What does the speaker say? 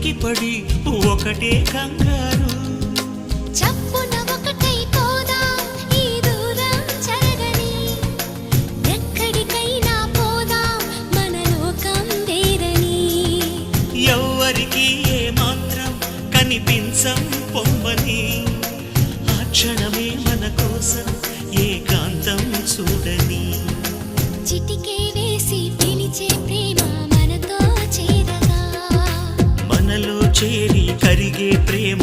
ఉలికిపడి ఒకటే కంగారు. చప్పున ఒకటై పోదాం ఈ దూరం చెరగని, ఎక్కడికైనా పోదాం మన లోకం వేరని. ఎవ్వరికి ఏ మాత్రం కనిపించం పొమ్మని, ఆ క్షణమే మన కోసం ఏకాంతం చూడని. చిటికే వేసి పిలిచే ప్రేమ మనతో చేరగా, మనలో చేరి కరిగే ప్రేమ